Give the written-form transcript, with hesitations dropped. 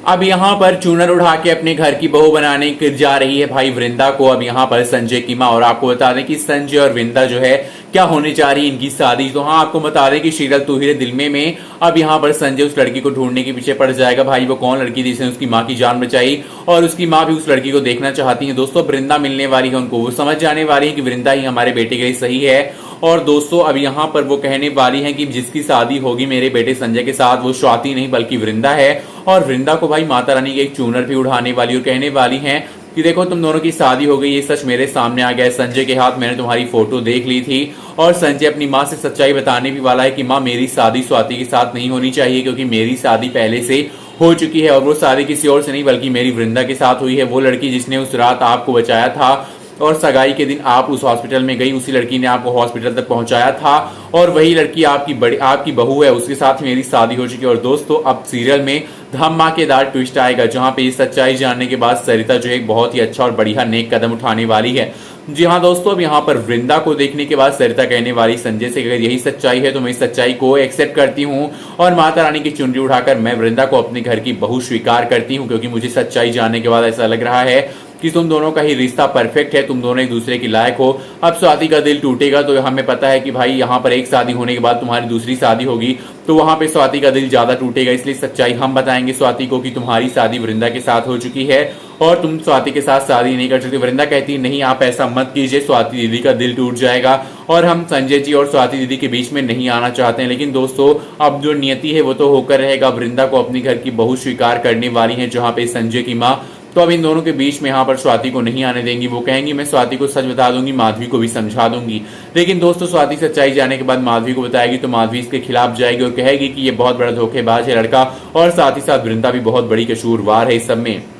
अब यहाँ पर चूनर उड़ा के अपने घर की बहू बनाने जा रही है भाई वृंदा को। अब यहाँ पर संजय की माँ, और आपको बता दें कि संजय और वृंदा जो है क्या होने जा रही है इनकी शादी। तो हाँ, आपको बता दें कि सीरियल तू ही रे दिल में अब यहाँ पर संजय उस लड़की को ढूंढने के पीछे पड़ जाएगा। भाई वो कौन लड़की थी जिसने उसकी माँ की जान बचाई, और उसकी माँ भी उस लड़की को देखना चाहती है। दोस्तों वृंदा मिलने वाली है उनको, वो समझ जाने वाली है कि वृंदा ही हमारे बेटे के लिए सही है। और दोस्तों अब यहाँ पर वो कहने वाली है कि जिसकी शादी होगी मेरे बेटे संजय के साथ वो स्वाति नहीं बल्कि वृंदा है। और वृंदा को भाई माता रानी की एक चूनर भी उड़ाने वाली और कहने वाली है कि देखो तुम दोनों की शादी हो गई, ये सच मेरे सामने आ गया है। संजय के हाथ मैंने तुम्हारी फोटो देख ली थी। और संजय अपनी माँ से सच्चाई बताने भी वाला है कि माँ मेरी शादी स्वाति के साथ नहीं होनी चाहिए, क्योंकि मेरी शादी पहले से हो चुकी है, और वो शादी किसी और से नहीं बल्कि मेरी वृंदा के साथ हुई है। वो लड़की जिसने उस रात आपको बचाया था और सगाई के दिन आप उस हॉस्पिटल में गई, उसी लड़की ने आपको हॉस्पिटल तक पहुंचाया था, और वही लड़की आपकी बहू है, उसके साथ मेरी शादी हो चुकी है। और दोस्तों अब सीरियल में धमाकेदार ट्विस्ट आएगा, जहां पे ये सच्चाई जानने के बाद सरिता जो है एक बहुत ही अच्छा और बढ़िया नेक कदम उठाने वाली है। जी हाँ दोस्तों, अब यहाँ पर वृंदा को देखने के बाद सरिता कहने वाली संजय से, अगर यही सच्चाई है तो मैं इस सच्चाई को एक्सेप्ट करती हूँ और माता रानी की चुनरी उठाकर मैं वृंदा को अपने घर की बहू स्वीकार करती हूँ, क्योंकि मुझे सच्चाई जानने के बाद ऐसा लग रहा है कि तुम दोनों का ही रिश्ता परफेक्ट है, तुम दोनों एक दूसरे के लायक हो। अब स्वाति का दिल टूटेगा तो हमें पता है कि भाई यहाँ पर एक शादी होने के बाद तुम्हारी दूसरी शादी होगी तो वहां पे स्वाति का दिल ज्यादा टूटेगा, इसलिए सच्चाई हम बताएंगे स्वाति को कि तुम्हारी शादी वृंदा के साथ हो चुकी है और तुम स्वाति के साथ शादी नहीं कर सकते। वृंदा कहती है नहीं आप ऐसा मत कीजिए, स्वाति दीदी का दिल टूट जाएगा और हम संजय जी और स्वाति दीदी के बीच में नहीं आना चाहते हैं। लेकिन दोस्तों अब जो नियति है वो तो होकर रहेगा, वृंदा को अपने घर की बहू स्वीकार करने वाली है, जहाँ पे संजय की माँ तो अब इन दोनों के बीच में यहाँ पर स्वाति को नहीं आने देंगी। वो कहेंगी मैं स्वाति को सच बता दूंगी, माधवी को भी समझा दूंगी। लेकिन दोस्तों स्वाति सच्चाई जाने के बाद माधवी को बताएगी तो माधवी इसके खिलाफ जाएगी और कहेगी कि ये बहुत बड़ा धोखेबाज है लड़का, और साथ ही साथ वृंदा भी बहुत बड़ी कसूरवार है इस सब में।